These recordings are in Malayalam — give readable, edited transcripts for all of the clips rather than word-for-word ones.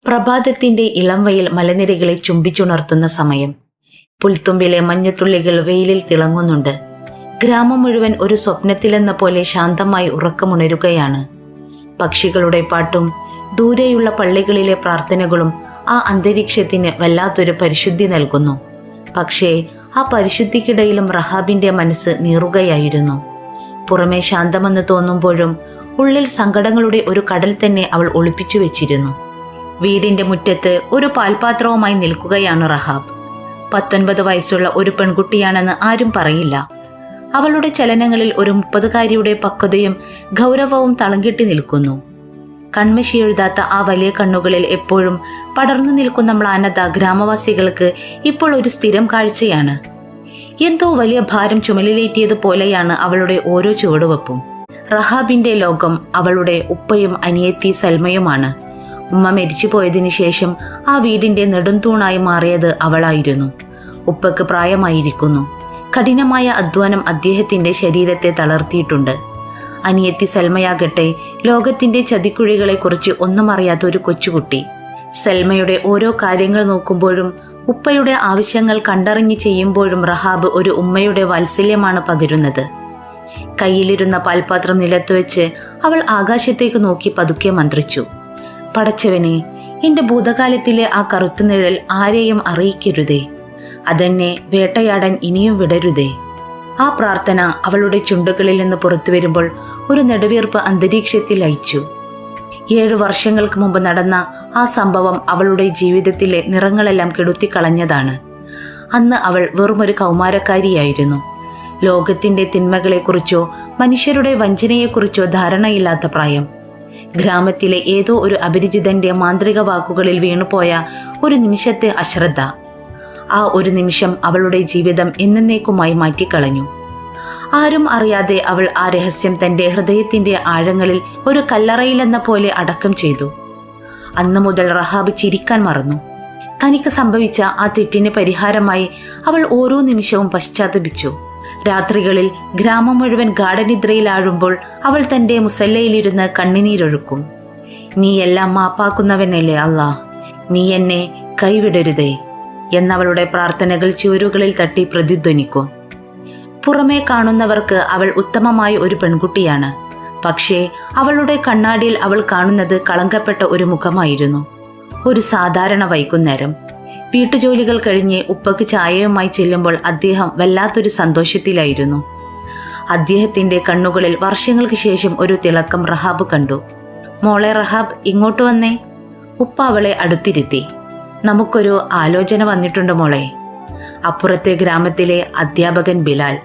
പ്രഭാതത്തിന്റെ ഇളംവെയിൽ മലനിരകളെ ചുംബിച്ചുണർത്തുന്ന സമയം. പുൽത്തുമ്പിലെ മഞ്ഞത്തുള്ളികൾ വെയിലിൽ തിളങ്ങുന്നുണ്ട്. ഗ്രാമം മുഴുവൻ ഒരു സ്വപ്നത്തിലെന്ന പോലെ ശാന്തമായി ഉറക്കമുണരുകയാണ്. പക്ഷികളുടെ പാട്ടും ദൂരെയുള്ള പള്ളികളിലെ പ്രാർത്ഥനകളും ആ അന്തരീക്ഷത്തിന് വല്ലാത്തൊരു പരിശുദ്ധി നൽകുന്നു. പക്ഷേ ആ പരിശുദ്ധിക്കിടയിലും റഹാബിന്റെ മനസ്സ് നീറുകയായിരുന്നു. പുറമെ ശാന്തമെന്ന് തോന്നുമ്പോഴും ഉള്ളിൽ സങ്കടങ്ങളുടെ ഒരു കടൽ തന്നെ അവൾ ഒളിപ്പിച്ചു വെച്ചിരുന്നു. വീടിന്റെ മുറ്റത്ത് ഒരു പാൽപാത്രവുമായി നിൽക്കുകയാണ് റഹാബ്. 19 വയസ്സുള്ള ഒരു പെൺകുട്ടിയാണെന്ന് ആരും പറയില്ല. അവളുടെ ചലനങ്ങളിൽ ഒരു 30കാരിയുടെ പക്വതയും ഗൗരവവും തളംകെട്ടി നിൽക്കുന്നു. കൺമശി എഴുതാത്ത ആ വലിയ കണ്ണുകളിൽ എപ്പോഴും പടർന്നു നിൽക്കുന്ന മ്ലാനത ഗ്രാമവാസികൾക്ക് ഇപ്പോൾ ഒരു സ്ഥിരം കാഴ്ചയാണ്. എന്തോ വലിയ ഭാരം ചുമലിലേറ്റിയതുപോലെയാണ് അവളുടെ ഓരോ ചുവടുവെപ്പും. റഹാബിന്റെ ലോകം അവളുടെ ഉപ്പയും അനിയത്തി സൽമയുമാണ്. ഉമ്മ മരിച്ചു പോയതിനു ശേഷം ആ വീടിന്റെ നെടുംതൂണായി മാറിയത് അവളായിരുന്നു. ഉപ്പക്ക് പ്രായമായിരിക്കുന്നു. കഠിനമായ അധ്വാനം അദ്ദേഹത്തിന്റെ ശരീരത്തെ തളർത്തിയിട്ടുണ്ട്. അനിയത്തി സൽമയാകട്ടെ ലോകത്തിന്റെ ചതിക്കുഴികളെക്കുറിച്ച് ഒന്നും അറിയാത്ത ഒരു കൊച്ചുകുട്ടി. സൽമയുടെ ഓരോ കാര്യങ്ങൾ നോക്കുമ്പോഴും ഉപ്പയുടെ ആവശ്യങ്ങൾ കണ്ടറിഞ്ഞ് ചെയ്യുമ്പോഴും റഹാബ് ഒരു ഉമ്മയുടെ വാത്സല്യമാണ് പകരുന്നത്. കയ്യിലിരുന്ന പാൽപാത്രം നിലത്തുവെച്ച് അവൾ ആകാശത്തേക്ക് നോക്കി പതുക്കെ മന്ത്രിച്ചു. പടച്ചവനെ, എന്റെ ഭൂതകാലത്തിലെ ആ കറുത്ത നിഴൽ ആരെയും അറിയിക്കരുതേ. അതെന്നെ വേട്ടയാടാൻ ഇനിയും വിടരുതേ. ആ പ്രാർത്ഥന അവളുടെ ചുണ്ടുകളിൽ നിന്ന് പുറത്തു വരുമ്പോൾ ഒരു നെടുവീർപ്പ് അന്തരീക്ഷത്തിൽ അയച്ചു. 7 വർഷങ്ങൾക്ക് മുമ്പ് നടന്ന ആ സംഭവം അവളുടെ ജീവിതത്തിലെ നിറങ്ങളെല്ലാം കെടുത്തിക്കളഞ്ഞതാണ്. അന്ന് അവൾ വെറുമൊരു കൗമാരക്കാരിയായിരുന്നു. ലോകത്തിന്റെ തിന്മകളെക്കുറിച്ചോ മനുഷ്യരുടെ വഞ്ചനയെക്കുറിച്ചോ ധാരണയില്ലാത്ത പ്രായം. ഗ്രാമത്തിലെ ഏതോ ഒരു അപരിചിതന്റെ മാന്ത്രിക വാക്കുകളിൽ വീണുപോയ ഒരു നിമിഷത്തെ അശ്രദ്ധ. ആ ഒരു നിമിഷം അവളുടെ ജീവിതം എന്നേക്കുമായി മാറ്റിക്കളഞ്ഞു. ആരും അറിയാതെ അവൾ ആ രഹസ്യം തന്റെ ഹൃദയത്തിന്റെ ആഴങ്ങളിൽ ഒരു കല്ലറയിലെന്ന പോലെ അടക്കം ചെയ്തു. അന്നു മുതൽ റഹാബ് ചിരിക്കാൻ മറന്നു. തനിക്ക് സംഭവിച്ച ആ തെറ്റിന് പരിഹാരമായി അവൾ ഓരോ നിമിഷവും പശ്ചാത്തപിച്ചു. രാത്രികളിൽ ഗ്രാമം മുഴുവൻ ഗാഠനിദ്രയിലാഴുമ്പോൾ അവൾ തന്റെ മുസല്ലയിലിരുന്ന് കണ്ണുനീരൊഴുക്കും. നീ എല്ലാം മാപ്പാക്കുന്നവനല്ലേ അല്ലാ, നീ എന്നെ കൈവിടരുതേ എന്നവളുടെ പ്രാർത്ഥനകൾ ചുവരുകളിൽ തട്ടി പ്രതിധ്വനിക്കും. പുറമേ കാണുന്നവർക്ക് അവൾ ഉത്തമമായ ഒരു പെൺകുട്ടിയാണ്. പക്ഷേ അവളുടെ കണ്ണാടിയിൽ അവൾ കാണുന്നത് കളങ്കപ്പെട്ട ഒരു മുഖമായിരുന്നു. ഒരു സാധാരണ വൈകുന്നേരം വീട്ടുജോലികൾ കഴിഞ്ഞ് ഉപ്പക്ക് ചായയുമായി ചെല്ലുമ്പോൾ അദ്ദേഹം വല്ലാത്തൊരു സന്തോഷത്തിലായിരുന്നു. അദ്ദേഹത്തിന്റെ കണ്ണുകളിൽ വർഷങ്ങൾക്ക് ശേഷം ഒരു തിളക്കം റഹാബ് കണ്ടു. മോളെ റഹാബ്, ഇങ്ങോട്ട് വന്നേ. ഉപ്പ അവളെ അടുത്തിരുത്തി. നമുക്കൊരു ആലോചന വന്നിട്ടുണ്ട് മോളെ. അപ്പുറത്തെ ഗ്രാമത്തിലെ അധ്യാപകൻ ബിലാൽ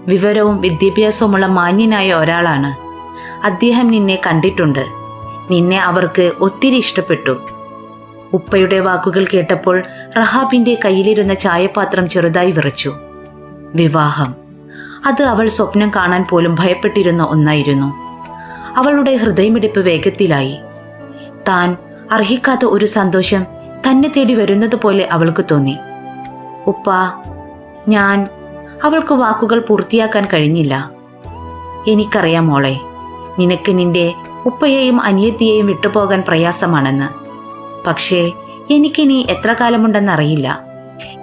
വിവരവും വിദ്യാഭ്യാസവുമുള്ള മാന്യനായ ഒരാളാണ്. അദ്ദേഹം നിന്നെ കണ്ടിട്ടുണ്ട്. നിന്നെ അവർക്ക് ഒത്തിരി ഇഷ്ടപ്പെട്ടു. ഉപ്പയുടെ വാക്കുകൾ കേട്ടപ്പോൾ റഹാബിന്റെ കയ്യിലിരുന്ന ചായപാത്രം ചെറുതായി വിറച്ചു. വിവാഹം, അത് അവൾ സ്വപ്നം കാണാൻ പോലും ഭയപ്പെട്ടിരുന്ന ഒന്നായിരുന്നു. അവളുടെ ഹൃദയമിടിപ്പ് വേഗത്തിലായി. താൻ അർഹിക്കാത്ത ഒരു സന്തോഷം തന്നെ തേടി വരുന്നത് പോലെ അവൾക്ക് തോന്നി. ഉപ്പ, അവൾക്ക് വാക്കുകൾ പൂർത്തിയാക്കാൻ കഴിഞ്ഞില്ല. എനിക്കറിയാം മോളെ, നിനക്ക് നിന്റെ ഉപ്പയെയും അനിയത്തിയെയും വിട്ടുപോകാൻ പ്രയാസമാണെന്ന്. പക്ഷേ എനിക്കിനി എത്ര കാലമുണ്ടെന്നറിയില്ല.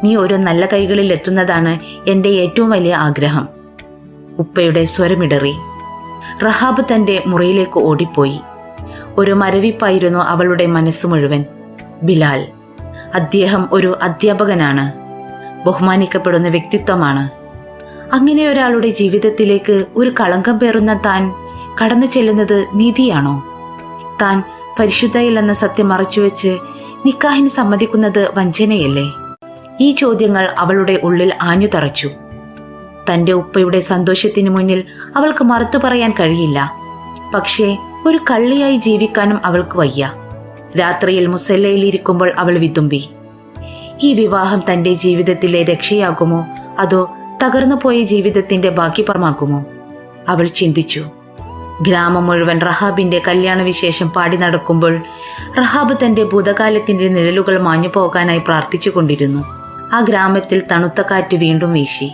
നീ ഒരു നല്ല കൈകളിൽ എത്തുന്നതാണ് എൻ്റെ ഏറ്റവും വലിയ ആഗ്രഹം. ഉപ്പയുടെ സ്വരമിടറി. റഹാബ് തൻ്റെ മുറിയിലേക്ക് ഓടിപ്പോയി. ഒരു മരവിപ്പായിരുന്നു അവളുടെ മനസ്സ് മുഴുവൻ. ബിലാൽ, അദ്ദേഹം ഒരു അധ്യാപകനാണ്. ബഹുമാനിക്കപ്പെടുന്ന വ്യക്തിത്വമാണ്. അങ്ങനെ ഒരാളുടെ ജീവിതത്തിലേക്ക് ഒരു കളങ്കം പേറുന്ന താൻ കടന്നു ചെല്ലുന്നത് നീതിയാണോ? താൻ പരിശുദ്ധയില്ലെന്ന സത്യം മറച്ചുവെച്ച് നിക്കാഹിന് സമ്മതിക്കുന്നത് വഞ്ചനയല്ലേ? ഈ ചോദ്യങ്ങൾ അവളുടെ ഉള്ളിൽ ആഞ്ഞു തറച്ചു. തന്റെ ഉപ്പയുടെ സന്തോഷത്തിനു മുന്നിൽ അവൾക്ക് മറുത്തു പറയാൻ കഴിയില്ല. പക്ഷേ ഒരു കള്ളിയായി ജീവിക്കാനും അവൾക്ക് വയ്യ. രാത്രിയിൽ മുസല്ലയിലിരിക്കുമ്പോൾ അവൾ വിതുമ്പി. ഈ വിവാഹം തന്റെ ജീവിതത്തിലെ രക്ഷയാകുമോ അതോ തകർന്നു പോയ ജീവിതത്തിന്റെ ബാക്കി പരമാക്കുമോ? അവൾ ചിന്തിച്ചു. ഗ്രാമം മുഴുവൻ റഹാബിന്റെ കല്യാണ വിശേഷം പാടി നടക്കുമ്പോൾ റഹാബ് തന്റെ ഭൂതകാലത്തിന്റെ നിഴലുകൾ മാഞ്ഞു പോകാനായി പ്രാർത്ഥിച്ചു കൊണ്ടിരുന്നു. ആ ഗ്രാമത്തിൽ തണുത്ത കാറ്റ് വീണ്ടും വീശി.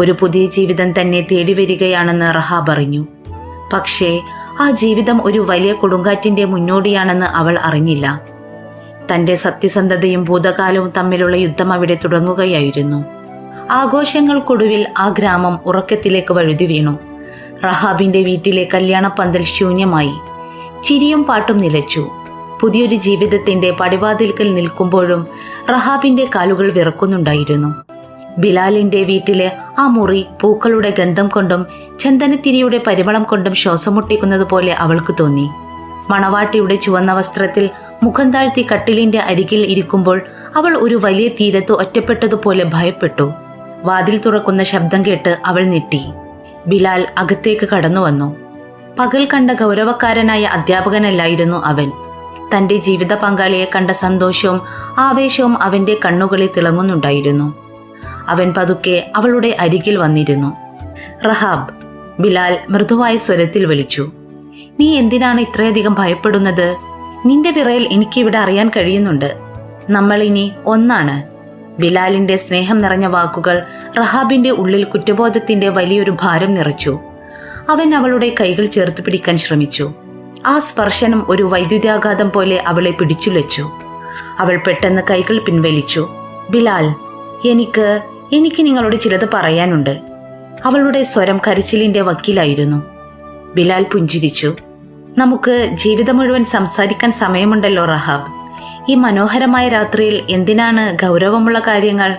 ഒരു പുതിയ ജീവിതം തന്നെ തേടി വരികയാണെന്ന് റഹാബ് അറിഞ്ഞു. പക്ഷേ ആ ജീവിതം ഒരു വലിയ കൊടുങ്കാറ്റിന്റെ മുന്നോടിയാണെന്ന് അവൾ അറിഞ്ഞില്ല. തന്റെ സത്യസന്ധതയും ഭൂതകാലവും തമ്മിലുള്ള യുദ്ധം അവിടെ തുടങ്ങുകയായിരുന്നു. ആഘോഷങ്ങൾക്കൊടുവിൽ ആ ഗ്രാമം ഉറക്കത്തിലേക്ക് വഴുതി വീണു. റഹാബിന്റെ വീട്ടിലെ കല്യാണപ്പന്തൽ ശൂന്യമായി. ചിരിയും പാട്ടും നിലച്ചു. പുതിയൊരു ജീവിതത്തിന്റെ പടിവാതിൽക്കൽ നിൽക്കുമ്പോഴും റഹാബിന്റെ കാലുകൾ വിറക്കുന്നുണ്ടായിരുന്നു. ബിലാലിന്റെ വീട്ടിലെ ആ മുറി പൂക്കളുടെ ഗന്ധം കൊണ്ടും ചന്ദനത്തിരിയുടെ പരിമളം കൊണ്ടും ശ്വാസം മുട്ടിക്കുന്നത് പോലെ അവൾക്ക് തോന്നി. മണവാട്ടിയുടെ ചുവന്ന വസ്ത്രത്തിൽ മുഖം താഴ്ത്തി കട്ടിലിന്റെ അരികിൽ ഇരിക്കുമ്പോൾ അവൾ ഒരു വലിയ തീരത്ത് ഒറ്റപ്പെട്ടതുപോലെ ഭയപ്പെട്ടു. വാതിൽ തുറക്കുന്ന ശബ്ദം കേട്ട് അവൾ ഞെട്ടി. ബിലാൽ അകത്തേക്ക് കടന്നു വന്നു. പകൽ കണ്ട ഗൗരവക്കാരനായ അധ്യാപകനല്ലായിരുന്നു അവൻ. തന്റെ ജീവിത പങ്കാളിയെ കണ്ട സന്തോഷവും ആവേശവും അവന്റെ കണ്ണുകളിൽ തിളങ്ങുന്നുണ്ടായിരുന്നു. അവൻ പതുക്കെ അവളുടെ അരികിൽ വന്നിരുന്നു. റഹാബ്, ബിലാൽ മൃദുവായ സ്വരത്തിൽ വിളിച്ചു. നീ എന്തിനാണ് ഇത്രയധികം ഭയപ്പെടുന്നത്? നിന്റെ വിറയൽ എനിക്കിവിടെ അറിയാൻ കഴിയുന്നുണ്ട്. നമ്മൾ ഇനി ഒന്നാണ്. ബിലാലിന്റെ സ്നേഹം നിറഞ്ഞ വാക്കുകൾ റഹാബിന്റെ ഉള്ളിൽ കുറ്റബോധത്തിന്റെ വലിയൊരു ഭാരം നിറച്ചു. അവൻ അവളുടെ കൈകൾ ചേർത്ത് പിടിക്കാൻ ശ്രമിച്ചു. ആ സ്പർശനം ഒരു വൈദ്യുതാഘാതം പോലെ അവളെ പിടിച്ചുലച്ചു. അവൾ പെട്ടെന്ന് കൈകൾ പിൻവലിച്ചു. ബിലാൽ, എനിക്ക് നിങ്ങളോട് ചിലത് പറയാനുണ്ട്. അവളുടെ സ്വരം കരച്ചിലിന്റെ വക്കിലായിരുന്നു. ബിലാൽ പുഞ്ചിരിച്ചു. നമുക്ക് ജീവിതം മുഴുവൻ സംസാരിക്കാൻ സമയമുണ്ടല്ലോ റഹാബ്. ഈ മനോഹരമായ രാത്രിയിൽ എന്തിനാണ് ഗൗരവമുള്ള കാര്യങ്ങൾ?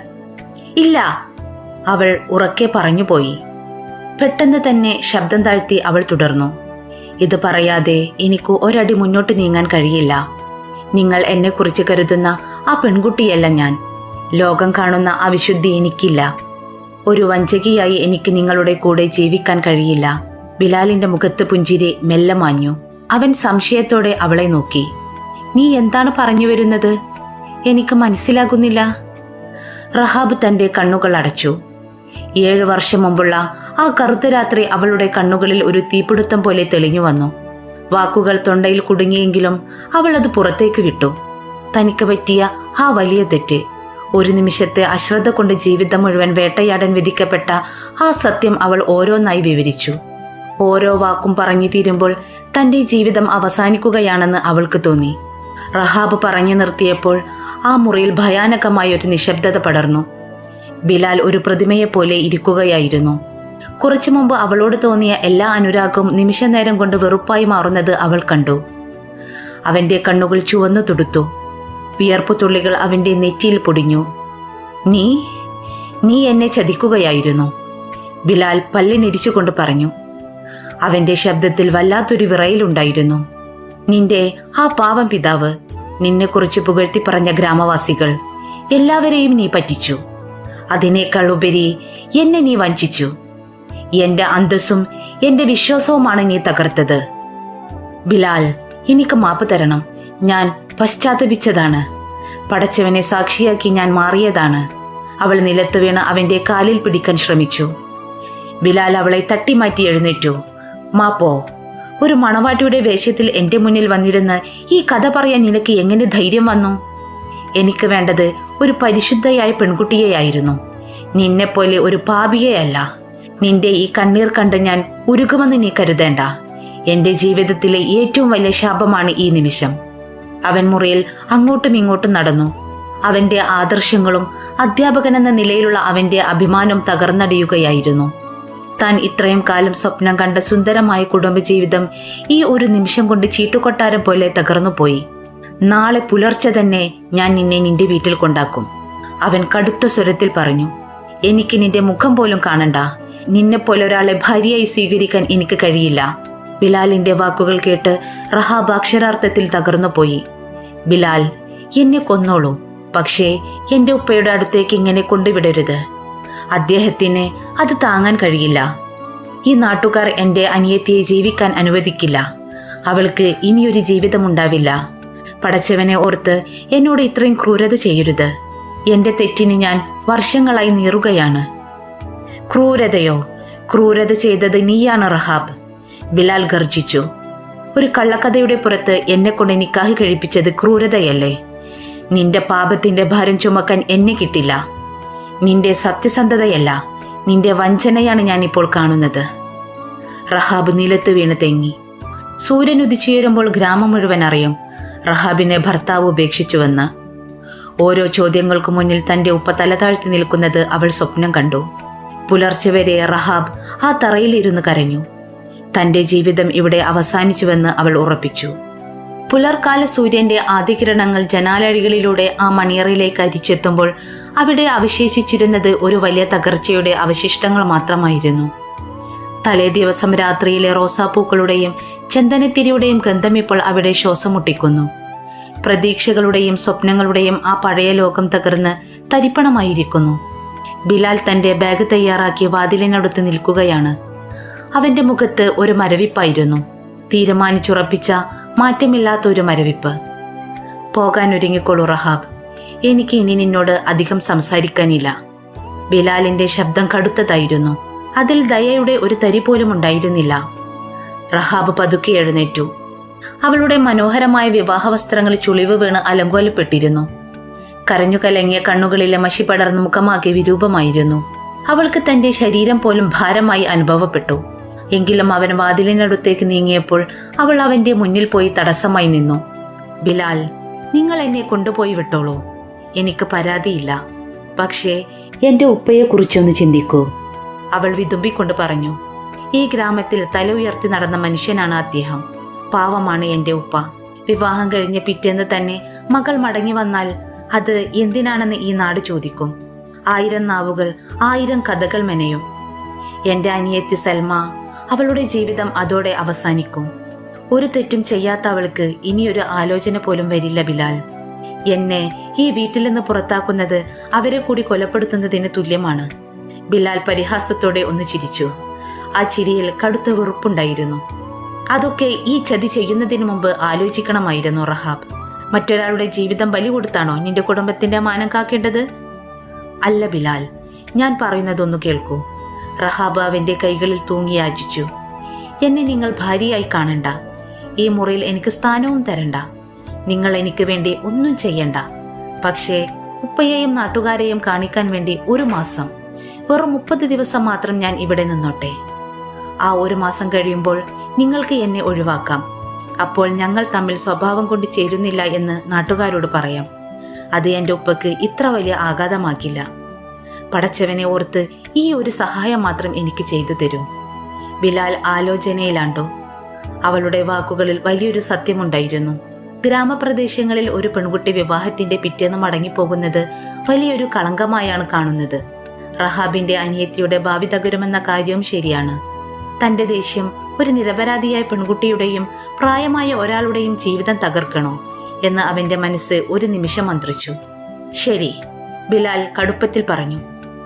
ഇല്ല, അവൾ ഉറക്കെ പറഞ്ഞുപോയി. പെട്ടെന്ന് തന്നെ ശബ്ദം താഴ്ത്തി അവൾ തുടർന്നു. ഇത് പറയാതെ എനിക്ക് ഒരടി മുന്നോട്ട് നീങ്ങാൻ കഴിയില്ല. നിങ്ങൾ എന്നെക്കുറിച്ച് കരുതുന്ന ആ പെൺകുട്ടിയല്ല ഞാൻ. ലോകം കാണുന്ന ആ വിശുദ്ധി എനിക്കില്ല. ഒരു വഞ്ചകിയായി എനിക്ക് നിങ്ങളുടെ കൂടെ ജീവിക്കാൻ കഴിയില്ല. ബിലാലിന്റെ മുഖത്ത് പുഞ്ചിരി മെല്ലെ മാഞ്ഞു. അവൻ സംശയത്തോടെ അവളെ നോക്കി. നീ എന്താണ് പറഞ്ഞു വരുന്നത്? എനിക്ക് മനസ്സിലാകുന്നില്ല. റഹാബ് തന്റെ കണ്ണുകൾ അടച്ചു. 7 വർഷം മുമ്പുള്ള ആ കറുത്ത രാത്രി അവളുടെ കണ്ണുകളിൽ ഒരു തീപിടുത്തം പോലെ തെളിഞ്ഞു വന്നു. വാക്കുകൾ തൊണ്ടയിൽ കുടുങ്ങിയെങ്കിലും അവൾ അത് പുറത്തേക്ക് വിട്ടു. തനിക്ക് പറ്റിയ ആ വലിയ തെറ്റ്, ഒരു നിമിഷത്തെ അശ്രദ്ധ കൊണ്ട് ജീവിതം മുഴുവൻ വേട്ടയാടാൻ വിധിക്കപ്പെട്ട ആ സത്യം അവൾ ഓരോന്നായി വിവരിച്ചു. ഓരോ വാക്കും പറഞ്ഞു തീരുമ്പോൾ തന്റെ ജീവിതം അവസാനിക്കുകയാണെന്ന് അവൾക്ക് തോന്നി. റഹാബ് പറഞ്ഞു നിർത്തിയപ്പോൾ ആ മുറിയിൽ ഭയാനകമായ ഒരു നിശബ്ദത പടർന്നു. ബിലാൽ ഒരു പ്രതിമയെപ്പോലെ ഇരിക്കുകയായിരുന്നു. കുറച്ചു മുമ്പ് അവളോട് തോന്നിയ എല്ലാ അനുരാഗവും നിമിഷ നേരം കൊണ്ട് വെറുപ്പായി മാറുന്നത് അവൾ കണ്ടു. അവന്റെ കണ്ണുകൾ ചുവന്നു തുടുത്തു. വിയർപ്പു തുള്ളികൾ അവന്റെ നെറ്റിയിൽ പൊടിഞ്ഞു. നീ എന്നെ ചതിക്കുകയായിരുന്നു, ബിലാൽ പല്ലിനിരിച്ചുകൊണ്ട് പറഞ്ഞു. അവന്റെ ശബ്ദത്തിൽ വല്ലാത്തൊരു വിറയലുണ്ടായിരുന്നു. നിന്റെ ആ പാവം പിതാവ്, നിന്നെക്കുറിച്ച് പുകഴ്ത്തി പറഞ്ഞ ഗ്രാമവാസികൾ എല്ലാവരെയും നീ പറ്റിച്ചു. അതിനേക്കാൾ ഉപരി എന്നെ നീ വഞ്ചിച്ചു. എന്റെ അന്തസ്സും എന്റെ വിശ്വാസവുമാണ് നീ തകർത്തത്. ബിലാൽ, എനിക്ക് മാപ്പ് തരണം. ഞാൻ പശ്ചാത്തപിച്ചതാണ്. പടച്ചവനെ സാക്ഷിയാക്കി ഞാൻ മാറിയതാണ്. അവൾ നിലത്ത് വീണ് അവന്റെ കാലിൽ പിടിക്കാൻ ശ്രമിച്ചു. ബിലാൽ അവളെ തട്ടിമാറ്റി എഴുന്നേറ്റു. മാപ്പോ, ഒരു മണവാട്ടിയുടെ വേഷത്തിൽ എന്റെ മുന്നിൽ വന്നിരുന്ന് ഈ കഥ പറയാൻ നിനക്ക് എങ്ങനെ ധൈര്യം വന്നു? എനിക്ക് വേണ്ടത് ഒരു പരിശുദ്ധയായ പെൺകുട്ടിയെയായിരുന്നു, നിന്നെപ്പോലെ ഒരു പാപിയെയല്ല. നിന്റെ ഈ കണ്ണീർ കണ്ട് ഞാൻ ഉരുകുമെന്ന് നീ കരുതേണ്ട. എന്റെ ജീവിതത്തിലെ ഏറ്റവും വലിയ ശാപമാണ് ഈ നിമിഷം. അവൻ മുറിയിൽ അങ്ങോട്ടും ഇങ്ങോട്ടും നടന്നു. അവന്റെ ആദർശങ്ങളും അധ്യാപകനെന്ന നിലയിലുള്ള അവന്റെ അഭിമാനം തകർന്നടിയുകയായിരുന്നു. താൻ ഇത്രയും കാലം സ്വപ്നം കണ്ട സുന്ദരമായ കുടുംബജീവിതം ഈ ഒരു നിമിഷം കൊണ്ട് ചീട്ടുകൊട്ടാരം പോലെ തകർന്നുപോയി. നാളെ പുലർച്ചെ തന്നെ ഞാൻ നിന്റെ വീട്ടിൽ കൊണ്ടാക്കും, അവൻ കടുത്ത സ്വരത്തിൽ പറഞ്ഞു. എനിക്ക് നിന്റെ മുഖം പോലും കാണണ്ട. നിന്നെപ്പോലെ ഒരാളെ ഭാര്യയായി സ്വീകരിക്കാൻ എനിക്ക് കഴിയില്ല. ബിലാലിന്റെ വാക്കുകൾ കേട്ട് റഹാബ് അക്ഷരാർത്ഥത്തിൽ തകർന്നുപോയി. ബിലാൽ, എന്നെ കൊന്നോളൂ, പക്ഷേ എന്റെ ഉപ്പയുടെ അടുത്തേക്ക് ഇങ്ങനെ കൊണ്ടുവിടരുത്. അദ്ദേഹത്തിന് അത് താങ്ങാൻ കഴിയില്ല. ഈ നാട്ടുകാർ എന്റെ അനിയത്തിയെ ജീവിക്കാൻ അനുവദിക്കില്ല. അവൾക്ക് ഇനിയൊരു ജീവിതമുണ്ടാവില്ല. പടച്ചവനെ ഓർത്ത് എന്നോട് ഇത്രയും ക്രൂരത ചെയ്യരുത്. എന്റെ തെറ്റിന് ഞാൻ വർഷങ്ങളായി നീറുകയാണ്. ക്രൂരതയോ? ക്രൂരത ചെയ്തത് നീയാണ് റഹാബ്, ബിലാൽ ഗർജിച്ചു. ഒരു കള്ളക്കഥയുടെ പുറത്ത് എന്നെ കൊണ്ട് നിക്കാഹ് കഴിപ്പിച്ചത് ക്രൂരതയല്ലേ? നിന്റെ പാപത്തിന്റെ ഭാരം ചുമക്കാൻ എന്നെ കിട്ടില്ല. നിന്റെ സത്യസന്ധതയല്ല, നിന്റെ വഞ്ചനയാണ് ഞാനിപ്പോൾ കാണുന്നത്. റഹാബ് നിലത്ത് വീണ് തെങ്ങി. സൂര്യൻ ഉദിച്ചുയരുമ്പോൾ ഗ്രാമം മുഴുവൻ അറിയും റഹാബിനെ ഭർത്താവ് ഉപേക്ഷിച്ചുവെന്ന്. ഓരോ ചോദ്യങ്ങൾക്കു മുന്നിൽ തൻ്റെ ഉപ്പ തലതാഴ്ത്തി നിൽക്കുന്നത് അവൾ സ്വപ്നം കണ്ടു. പുലർച്ചെ വരെ റഹാബ് ആ തറയിലിരുന്ന് കരഞ്ഞു. തൻ്റെ ജീവിതം ഇവിടെ അവസാനിച്ചുവെന്ന് അവൾ ഉറപ്പിച്ചു. പുലർക്കാല സൂര്യന്റെ ആദ്യകിരണങ്ങൾ ജനാലഴികളിലൂടെ ആ മണിയറയിലേക്ക് അരിച്ചെത്തുമ്പോൾ അവിടെ അവശേഷിച്ചിരുന്നത് ഒരു വലിയ തകർച്ചയുടെ അവശിഷ്ടങ്ങൾ മാത്രമായിരുന്നു. തലേ ദിവസം രാത്രിയിലെ റോസാപ്പൂക്കളുടെയും ചന്ദനത്തിരിയുടെയും ഗന്ധം ഇപ്പോൾ അവിടെ ശ്വാസം മുട്ടിക്കുന്നു. പ്രതീക്ഷകളുടെയും സ്വപ്നങ്ങളുടെയും ആ പഴയ ലോകം തകർന്ന് തരിപ്പണമായിരിക്കുന്നു. ബിലാൽ തൻ്റെ ബാഗ് തയ്യാറാക്കി വാതിലിനടുത്ത് നിൽക്കുകയാണ്. അവന്റെ മുഖത്ത് ഒരു മരവിപ്പായിരുന്നു. തീരുമാനിച്ചുറപ്പിച്ച മാറ്റമില്ലാത്ത ഒരു മരവിപ്പ്. പോകാൻ ഒരുങ്ങിക്കൊള്ളു റഹാബ്, എനിക്ക് ഇനി നിന്നോട് അധികം സംസാരിക്കാനില്ല. ബിലാലിന്റെ ശബ്ദം കടുത്തതായിരുന്നു. അതിൽ ദയയുടെ ഒരു തരി പോലും ഉണ്ടായിരുന്നില്ല. റഹാബ് പതുക്കെ എഴുന്നേറ്റു. അവളുടെ മനോഹരമായ വിവാഹ വസ്ത്രങ്ങൾ ചുളിവ് വീണ് അലങ്കോലപ്പെട്ടിരുന്നു. കരഞ്ഞു കലങ്ങിയ കണ്ണുകളിലെ മഷി പടർന്ന് മുഖമാകെ വിരൂപമായിരുന്നു. അവൾക്ക് തന്റെ ശരീരം പോലും ഭാരമായി അനുഭവപ്പെട്ടു. എങ്കിലും അവൻ വാതിലിനടുത്തേക്ക് നീങ്ങിയപ്പോൾ അവൾ അവന്റെ മുന്നിൽ പോയി തടസ്സമായി നിന്നു. ബിലാൽ, നിങ്ങൾ എന്നെ കൊണ്ടുപോയി വിട്ടോളൂ. എനിക്ക് പരാതിയില്ല. പക്ഷേ എന്റെ ഉപ്പയെക്കുറിച്ചൊന്ന് ചിന്തിക്കൂ, അവൾ വിതുമ്പിക്കൊണ്ട് പറഞ്ഞു. ഈ ഗ്രാമത്തിൽ തല ഉയർത്തി നടന്ന മനുഷ്യനാണ് അദ്ദേഹം. പാവമാണ് എന്റെ ഉപ്പ. വിവാഹം കഴിഞ്ഞ പിറ്റേന്ന് തന്നെ മകൾ മടങ്ങി വന്നാൽ അത് എന്തിനാണെന്ന് ഈ നാട് ചോദിക്കും. 1000 നാവുകൾ 1000 കഥകൾ മെനയും. എന്റെ അനിയത്തി സൽമ, അവളുടെ ജീവിതം അതോടെ അവസാനിക്കും. ഒരു തെറ്റും ചെയ്യാത്ത അവൾക്ക് ഇനിയൊരു ആലോചന പോലും വരില്ല ബിലാൽ. എന്നെ ഈ വീട്ടിൽ നിന്ന് പുറത്താക്കുന്നത് അവരെ കൂടി കൊലപ്പെടുത്തുന്നതിന് തുല്യമാണ്. ബിലാൽ പരിഹാസത്തോടെ ഒന്ന് ചിരിച്ചു. ആ ചിരിയിൽ കടുത്ത വെറുപ്പുണ്ടായിരുന്നു. അതൊക്കെ ഈ ചതി ചെയ്യുന്നതിന് മുമ്പ് ആലോചിക്കണമായിരുന്നു റഹാബ്. മറ്റൊരാളുടെ ജീവിതം ബലി കൊടുത്താണോ നിന്റെ കുടുംബത്തിന്റെ മാനം കാക്കേണ്ടത്? അല്ല ബിലാൽ, ഞാൻ പറയുന്നതൊന്നു കേൾക്കൂ. റഹാബ് അവന്റെ കൈകളിൽ തൂങ്ങി യാചിച്ചു. എന്നെ നിങ്ങൾ ഭാര്യയായി കാണണ്ട. ഈ മുറിയിൽ എനിക്ക് സ്ഥാനവും തരണ്ട. നിങ്ങൾ എനിക്ക് വേണ്ടി ഒന്നും ചെയ്യണ്ട. പക്ഷേ ഉപ്പയെയും നാട്ടുകാരെയും കാണിക്കാൻ വേണ്ടി 1 മാസം, വെറും 30 ദിവസം മാത്രം ഞാൻ ഇവിടെ നിന്നോട്ടെ. ആ 1 മാസം കഴിയുമ്പോൾ നിങ്ങൾക്ക് എന്നെ ഒഴിവാക്കാം. അപ്പോൾ ഞങ്ങൾ തമ്മിൽ സ്വഭാവം കൊണ്ട് ചേരുന്നില്ല എന്ന് നാട്ടുകാരോട് പറയാം. അത് എൻ്റെ ഉപ്പക്ക് ഇത്ര വലിയ ആഘാതമാക്കില്ല. പടച്ചവനെ ഓർത്ത് ഈ ഒരു സഹായം മാത്രം എനിക്ക് ചെയ്തു തരൂ. ബിലാൽ ആലോചനയിലാണ്ടോ. അവളുടെ വാക്കുകളിൽ വലിയൊരു സത്യമുണ്ടായിരുന്നു. ഗ്രാമപ്രദേശങ്ങളിൽ ഒരു പെൺകുട്ടി വിവാഹത്തിന്റെ പിറ്റേന്ന് മടങ്ങിപ്പോകുന്നത് വലിയൊരു കളങ്കമായാണ് കാണുന്നത്. റഹാബിന്റെ അനിയത്തിയുടെ ഭാവി തകരുമെന്ന കാര്യവും ശരിയാണ്. തന്റെ ദേഷ്യം ഒരു നിരപരാധിയായ പെൺകുട്ടിയുടെയും പ്രായമായ ഒരാളുടെയും ജീവിതം തകർക്കണോ എന്ന് അവന്റെ മനസ്സ് ഒരു നിമിഷം മന്ത്രിച്ചു. ശരി, ബിലാൽ കടുപ്പത്തിൽ പറഞ്ഞു.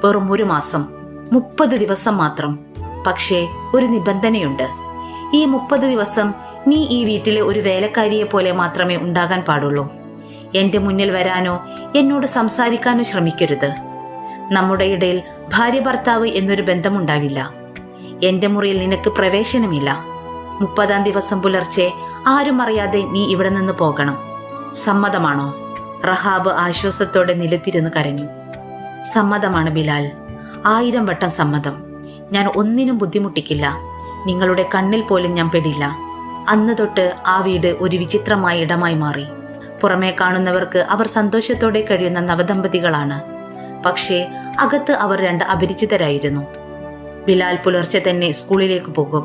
വെറും 1 മാസം, 30 ദിവസം മാത്രം. പക്ഷേ ഒരു നിബന്ധനയുണ്ട്. ഈ 30 ദിവസം നീ ഈ വീട്ടിലെ ഒരു വേലക്കാരിയെ പോലെ മാത്രമേ ഉണ്ടാകാൻ പാടുള്ളൂ. എന്റെ മുന്നിൽ വരാനോ എന്നോട് സംസാരിക്കാനോ ശ്രമിക്കരുത്. നമ്മുടെ ഇടയിൽ ഭാര്യ ഭർത്താവ് എന്നൊരു ബന്ധമുണ്ടാവില്ല. എന്റെ മുറിയിൽ നിനക്ക് പ്രവേശനമില്ല. 30-ാം ദിവസം പുലർച്ചെ ആരും അറിയാതെ നീ ഇവിടെ നിന്ന് പോകണം. സമ്മതമാണോ? റഹാബ് ആശ്വാസത്തോടെ നിലത്തിരുന്ന് കരഞ്ഞു. സമ്മതമാണ് ബിലാൽ, 1000 വട്ടം സമ്മതം. ഞാൻ ഒന്നിനും ബുദ്ധിമുട്ടിക്കില്ല. നിങ്ങളുടെ കണ്ണിൽ പോലും ഞാൻ പെടില്ല. അന്ന് തൊട്ട് ആ വീട് ഒരു വിചിത്രമായ ഇടമായി മാറി. പുറമേ കാണുന്നവർക്ക് അവർ സന്തോഷത്തോടെ കഴിയുന്ന നവദമ്പതികളാണ്. പക്ഷേ അകത്ത് അവർ 2 അപരിചിതരായിരുന്നു. ബിലാൽ പുലർച്ചെ തന്നെ സ്കൂളിലേക്ക് പോകും.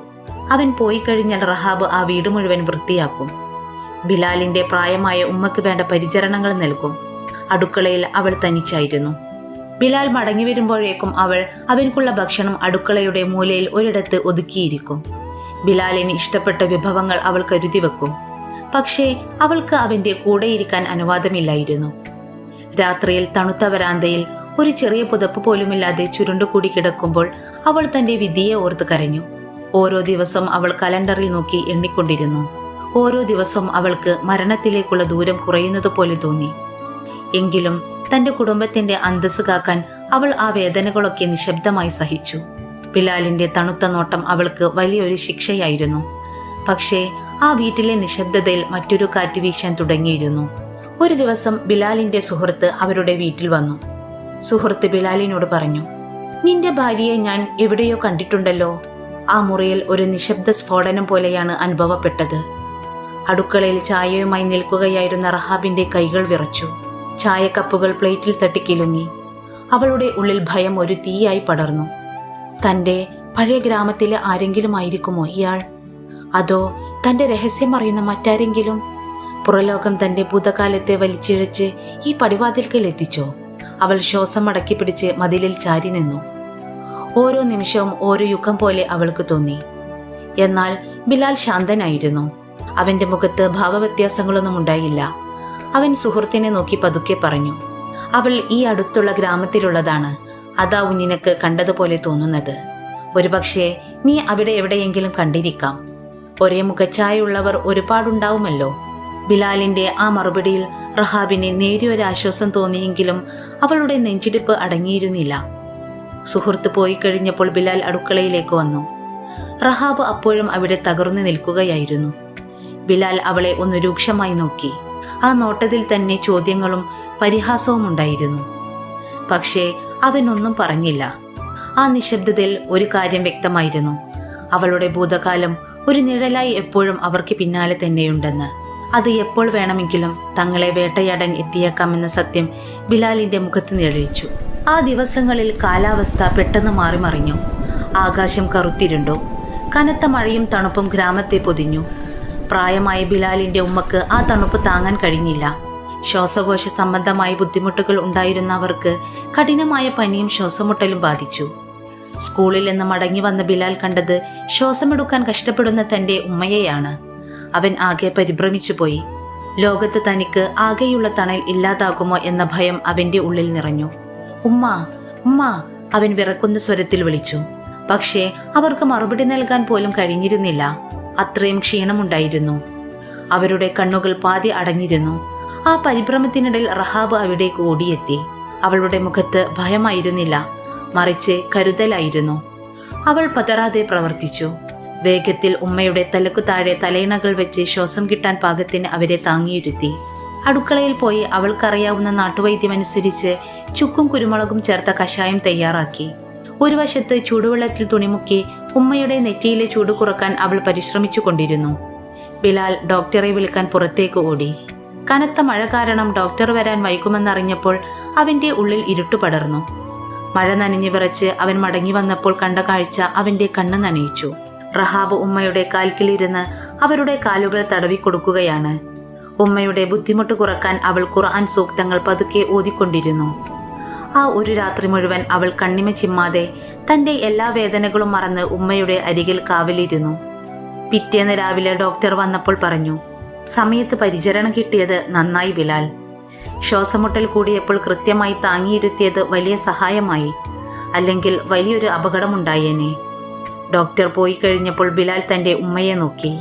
അവൻ പോയി കഴിഞ്ഞാൽ റഹാബ് ആ വീട് മുഴുവൻ വൃത്തിയാക്കും. ബിലാലിന്റെ പ്രായമായ ഉമ്മക്ക് വേണ്ട പരിചരണങ്ങൾ നൽകും. അടുക്കളയിൽ അവൾ തനിച്ചായിരുന്നു. ബിലാൽ മടങ്ങി വരുമ്പോഴേക്കും അവൾ അവൻക്കുള്ള ഭക്ഷണം അടുക്കളയുടെ മൂലയിൽ ഒരിടത്ത് ഒതുക്കിയിരിക്കും. ബിലാലിന് ഇഷ്ടപ്പെട്ട വിഭവങ്ങൾ അവൾ കരുതി വെക്കും. പക്ഷേ അവൾക്ക് അവന്റെ കൂടെയിരിക്കാൻ അനുവാദമില്ലായിരുന്നു. രാത്രിയിൽ തണുത്ത വരാന്തയിൽ ഒരു ചെറിയ പുതപ്പ് പോലുമില്ലാതെ ചുരുണ്ടുകൂടി കിടക്കുമ്പോൾ അവൾ തന്റെ വിധിയെ ഓർത്ത് കരഞ്ഞു. ഓരോ ദിവസവും അവൾ കലണ്ടറിൽ നോക്കി എണ്ണിക്കൊണ്ടിരുന്നു. ഓരോ ദിവസവും അവൾക്ക് മരണത്തിലേക്കുള്ള ദൂരം കുറയുന്നത് പോലെ തോന്നി. എങ്കിലും തന്റെ കുടുംബത്തിന്റെ അന്തസ്സ് കാക്കാൻ അവൾ ആ വേദനകളൊക്കെ നിശബ്ദമായി സഹിച്ചു. ബിലാലിന്റെ തണുത്ത നോട്ടം അവൾക്ക് വലിയൊരു ശിക്ഷയായിരുന്നു. പക്ഷേ ആ വീട്ടിലെ നിശബ്ദതയിൽ മറ്റൊരു കാറ്റ് വീശാൻ തുടങ്ങിയിരുന്നു. ഒരു ദിവസം ബിലാലിന്റെ സുഹൃത്ത് അവരുടെ വീട്ടിൽ വന്നു. സുഹൃത്ത് ബിലാലിനോട് പറഞ്ഞു, നിന്റെ ഭാര്യയെ ഞാൻ എവിടെയോ കണ്ടിട്ടുണ്ടല്ലോ. ആ മുറിയിൽ ഒരു നിശബ്ദ സ്ഫോടനം പോലെയാണ് അനുഭവപ്പെട്ടത്. അടുക്കളയിൽ ചായയുമായി നിൽക്കുകയായിരുന്ന റഹാബിന്റെ കൈകൾ വിറച്ചു. ചായക്കപ്പുകൾ പ്ലേറ്റിൽ തട്ടിക്കിലുങ്ങി. അവളുടെ ഉള്ളിൽ ഭയം ഒരു തീയായി പടർന്നു. തൻ്റെ പഴയ ഗ്രാമത്തിലെ ആരെങ്കിലും ആയിരിക്കുമോ ഇയാൾ? അതോ തൻ്റെ രഹസ്യം അറിയുന്ന മറ്റാരെങ്കിലും? പുറലോകം തൻ്റെ ഭൂതകാലത്തെ വലിച്ചിഴച്ച് ഈ പടിവാതിൽക്കൽ എത്തിച്ചോ? അവൾ ശ്വാസം അടക്കി പിടിച്ച് മതിലിൽ ചാരി നിന്നു. ഓരോ നിമിഷവും ഓരോ യുഗം പോലെ അവൾക്ക് തോന്നി. എന്നാൽ ബിലാൽ ശാന്തനായിരുന്നു. അവന്റെ മുഖത്ത് ഭാവവ്യത്യാസങ്ങളൊന്നും ഉണ്ടായില്ല. അവൻ സുഹൃത്തിനെ നോക്കി പതുക്കെ പറഞ്ഞു, അവൾ ഈ അടുത്തുള്ള ഗ്രാമത്തിലുള്ളതാണ്. അതാവും നിനക്ക് കണ്ടതുപോലെ തോന്നുന്നത്. ഒരുപക്ഷെ നീ അവിടെ എവിടെയെങ്കിലും കണ്ടിരിക്കാം. ഒരേ മുഖച്ഛായുള്ളവർ ഒരുപാടുണ്ടാവുമല്ലോ. ബിലാലിന്റെ ആ മറുപടിയിൽ റഹാബിന് നേരിയൊരാശ്വാസം തോന്നിയെങ്കിലും അവളുടെ നെഞ്ചിടിപ്പ് അടങ്ങിയിരുന്നില്ല. സുഹൃത്ത് പോയി കഴിഞ്ഞപ്പോൾ ബിലാൽ അടുക്കളയിലേക്ക് വന്നു. റഹാബ് അപ്പോഴും അവിടെ തകർന്നു നിൽക്കുകയായിരുന്നു. ബിലാൽ അവളെ ഒന്ന് രൂക്ഷമായി നോക്കി. ആ നോട്ടത്തിൽ തന്നെ ചോദ്യങ്ങളും പരിഹാസവും ഉണ്ടായിരുന്നു. പക്ഷേ അവനൊന്നും പറഞ്ഞില്ല. ആ നിശബ്ദതയിൽ ഒരു കാര്യം വ്യക്തമായിരുന്നു. അവളുടെ ഭൂതകാലം ഒരു നിഴലായി എപ്പോഴും അവർക്ക് പിന്നാലെ തന്നെയുണ്ടെന്ന്. അത് എപ്പോൾ വേണമെങ്കിലും തങ്ങളെ വേട്ടയാടാൻ എത്തിയേക്കാമെന്ന സത്യം ബിലാലിന്റെ മുഖത്ത് നിഴലിച്ചു. ആ ദിവസങ്ങളിൽ കാലാവസ്ഥ പെട്ടെന്ന് മാറിമറിഞ്ഞു. ആകാശം കറുത്തിരുണ്ടു. കനത്ത മഴയും തണുപ്പും ഗ്രാമത്തെ പൊതിഞ്ഞു. പ്രായമായ ബിലാലിന്റെ ഉമ്മക്ക് ആ തണുപ്പ് താങ്ങാൻ കഴിഞ്ഞില്ല. ശ്വാസകോശ സംബന്ധമായ ബുദ്ധിമുട്ടുകൾ ഉണ്ടായിരുന്ന അവർക്ക് കഠിനമായ പനിയും ശ്വാസമുട്ടലും ബാധിച്ചു. സ്കൂളിൽ നിന്ന് മടങ്ങി വന്ന ബിലാൽ കണ്ടത് ശ്വാസമെടുക്കാൻ കഷ്ടപ്പെടുന്ന തൻ്റെ ഉമ്മയെയാണ്. അവൻ ആകെ പരിഭ്രമിച്ചു പോയി. ലോകത്ത് തനിക്ക് ആകെയുള്ള തണൽ ഇല്ലാതാകുമോ എന്ന ഭയം അവന്റെ ഉള്ളിൽ നിറഞ്ഞു. ഉമ്മ, ഉമ്മ, അവൻ വിറക്കുന്ന സ്വരത്തിൽ വിളിച്ചു. പക്ഷേ അവർക്ക് മറുപടി നൽകാൻ പോലും കഴിഞ്ഞിരുന്നില്ല. അത്രയും ക്ഷീണമുണ്ടായിരുന്നു. അവരുടെ കണ്ണുകൾ പാതി അടഞ്ഞിരുന്നു. ആ പരിഭ്രമത്തിനിടയിൽ റഹാബ് അവിടേക്ക് ഓടിയെത്തി. അവളുടെ മുഖത്ത് ഭയമായിരുന്നില്ല, മറിച്ച് കരുതലായിരുന്നു. അവൾ പതറാതെ പ്രവർത്തിച്ചു. വേഗത്തിൽ ഉമ്മയുടെ തലക്കു താഴെ തലയിണകൾ വെച്ച് ശ്വാസം കിട്ടാൻ പാകത്തിന് അവരെ താങ്ങിയിരുത്തി. അടുക്കളയിൽ പോയി അവൾക്കറിയാവുന്ന നാട്ടുവൈദ്യമനുസരിച്ച് ചുക്കും കുരുമുളകും ചേർത്ത കഷായം തയ്യാറാക്കി. ഒരു വശത്ത് ചൂടുവെള്ളത്തിൽ തുണിമുക്കി ഉമ്മയുടെ നെറ്റിയിലെ ചൂട് കുറക്കാൻ അവൾ പരിശ്രമിച്ചു കൊണ്ടിരുന്നു. ബിലാൽ ഡോക്ടറെ വിളിക്കാൻ പുറത്തേക്ക് ഓടി. കനത്ത മഴ കാരണം ഡോക്ടർ വരാൻ വൈകുമെന്നറിഞ്ഞപ്പോൾ അവന്റെ ഉള്ളിൽ ഇരുട്ടു പടർന്നു. മഴ നനഞ്ഞു വിറച്ച് അവൻ മടങ്ങി വന്നപ്പോൾ കണ്ട കാഴ്ച അവന്റെ കണ്ണ് നനയിച്ചു. റഹാബ് ഉമ്മയുടെ കാൽക്കിലിരുന്ന് അവരുടെ കാലുകൾ തടവി കൊടുക്കുകയാണ്. ഉമ്മയുടെ ബുദ്ധിമുട്ട് കുറക്കാൻ അവൾ ഖുർആൻ സൂക്തങ്ങൾ പതുക്കെ ഓതിക്കൊണ്ടിരുന്നു. ആ ഒരു രാത്രി മുഴുവൻ അവൾ കണ്ണിമ ചിമ്മാതെ തന്റെ എല്ലാ വേദനകളും മറന്ന് ഉമ്മയുടെ അരികിൽ കാവലിരുന്നു. പിറ്റേന്ന് രാവിലെ ഡോക്ടർ വന്നപ്പോൾ പറഞ്ഞു, സമയത്ത് പരിചരണം കിട്ടിയത് നന്നായി ബിലാൽ. ശ്വാസമുട്ടൽ കൂടിയപ്പോൾ കൃത്യമായി താങ്ങിയിരുത്തിയത് വലിയ സഹായമായി. അല്ലെങ്കിൽ വലിയൊരു അപകടമുണ്ടായേനെ. ഡോക്ടർ പോയി കഴിഞ്ഞപ്പോൾ ബിലാൽ തന്റെ ഉമ്മയെ നോക്കി.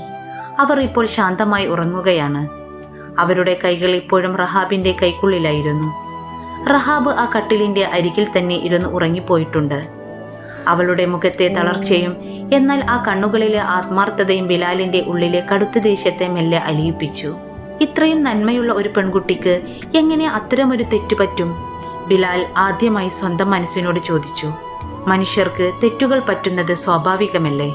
അവർ ഇപ്പോൾ ശാന്തമായി ഉറങ്ങുകയാണ്. അവരുടെ കൈകൾ ഇപ്പോഴും റഹാബിന്റെ കൈക്കുള്ളിലായിരുന്നു. റഹാബ് ആ കട്ടിലിന്റെ അരികിൽ തന്നെ ഇരുന്ന് ഉറങ്ങിപ്പോയിട്ടുണ്ട്. അവളുടെ മുഖത്തെ തളർച്ചയും എന്നാൽ ആ കണ്ണുകളിലെ ആത്മാർത്ഥതയും ബിലാലിന്റെ ഉള്ളിലെ കടുത്ത ദേഷ്യത്തെ മെല്ലെ അലിയിപ്പിച്ചു. ഇത്രയും നന്മയുള്ള ഒരു പെൺകുട്ടിക്ക് എങ്ങനെ അത്തരമൊരു തെറ്റുപറ്റും? ബിലാൽ ആദ്യമായി സ്വന്തം മനസ്സിനോട് ചോദിച്ചു. മനുഷ്യർക്ക് തെറ്റുകൾ പറ്റുന്നത് സ്വാഭാവികമല്ലേ?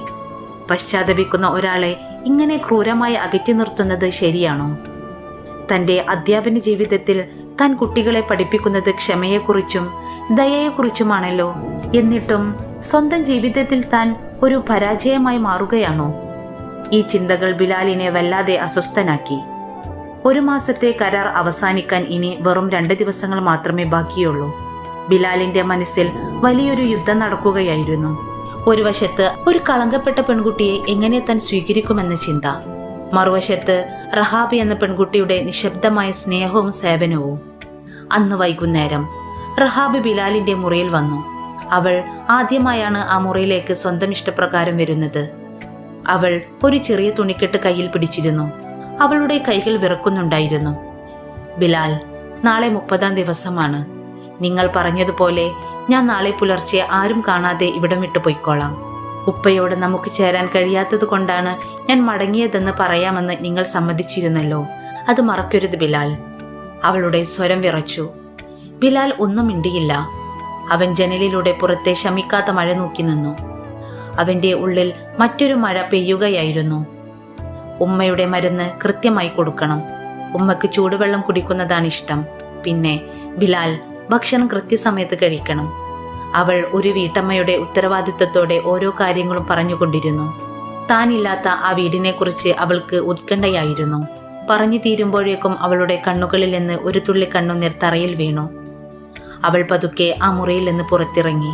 പശ്ചാത്തപിക്കുന്ന ഒരാളെ ഇങ്ങനെ ക്രൂരമായി അകറ്റി നിർത്തുന്നത് ശരിയാണോ? തൻ്റെ അധ്യാപന ജീവിതത്തിൽ താൻ കുട്ടികളെ പഠിപ്പിക്കുന്നത് ക്ഷമയെക്കുറിച്ചും ദയയെക്കുറിച്ചുമാണല്ലോ. എന്നിട്ടും സ്വന്തം ജീവിതത്തിൽ താൻ ഒരു പരാജയമായി മാറുകയാണോ? ഈ ചിന്തകൾ ബിലാലിനെ വല്ലാതെ അസ്വസ്ഥനാക്കി. 1 മാസത്തെ കരാർ അവസാനിക്കാൻ ഇനി വെറും 2 ദിവസങ്ങൾ മാത്രമേ ബാക്കിയുള്ളൂ. ബിലാലിന്റെ മനസ്സിൽ വലിയൊരു യുദ്ധം നടക്കുകയായിരുന്നു. ഒരു വശത്ത് ഒരു കളങ്കപ്പെട്ട പെൺകുട്ടിയെ എങ്ങനെ താൻ സ്വീകരിക്കുമെന്ന ചിന്ത, മറുവശത്ത് റഹാബ് എന്ന പെൺകുട്ടിയുടെ നിശബ്ദമായ സ്നേഹവും സേവനവും. അന്ന് വൈകുന്നേരം റഹാബ് ബിലാലിന്റെ മുറിയിൽ വന്നു. അവൾ ആദ്യമായാണ് ആ മുറിയിലേക്ക് സ്വന്തം ഇഷ്ടപ്രകാരം വരുന്നത്. അവൾ ഒരു ചെറിയ തുണിക്കെട്ട് കയ്യിൽ പിടിച്ചിരുന്നു. അവളുടെ കൈകൾ വിറക്കുന്നുണ്ടായിരുന്നു. ബിലാൽ, നാളെ 30-ാം ദിവസമാണ്. നിങ്ങൾ പറഞ്ഞതുപോലെ ഞാൻ നാളെ പുലർച്ചെ ആരും കാണാതെ ഇവിടം വിട്ടു പോയിക്കോളാം. ഉപ്പയോട് നമുക്ക് ചേരാൻ കഴിയാത്തത് കൊണ്ടാണ് ഞാൻ മടങ്ങിയതെന്ന് പറയാമെന്ന് നിങ്ങൾ സമ്മതിച്ചിരുന്നല്ലോ. അത് മറക്കരുത് ബിലാൽ. അവളുടെ സ്വരം വിറച്ചു. ബിലാൽ ഒന്നും മിണ്ടിയില്ല. അവൻ ജനലിലൂടെ പുറത്തെ ശമിക്കാത്ത മഴ നോക്കി നിന്നു. അവന്റെ ഉള്ളിൽ മറ്റൊരു മഴ പെയ്യുകയായിരുന്നു. ഉമ്മയുടെ മരുന്ന് കൃത്യമായി കൊടുക്കണം. ഉമ്മക്ക് ചൂടുവെള്ളം കുടിക്കുന്നതാണ് ഇഷ്ടം. പിന്നെ ബിലാൽ ഭക്ഷണം കൃത്യസമയത്ത് കഴിക്കണം. അവൾ ഒരു വീട്ടമ്മയുടെ ഉത്തരവാദിത്വത്തോടെ ഓരോ കാര്യങ്ങളും പറഞ്ഞുകൊണ്ടിരുന്നു. താനില്ലാത്ത ആ വീടിനെക്കുറിച്ച് അവൾക്ക് ഉത്കണ്ഠയായിരുന്നു. പറഞ്ഞു തീരുമ്പോഴേക്കും അവളുടെ കണ്ണുകളിൽ നിന്ന് ഒരു തുള്ളി കണ്ണുനീർ തറയിൽ വീണു. അവൾ പതുക്കെ ആ മുറിയിൽ നിന്ന് പുറത്തിറങ്ങി.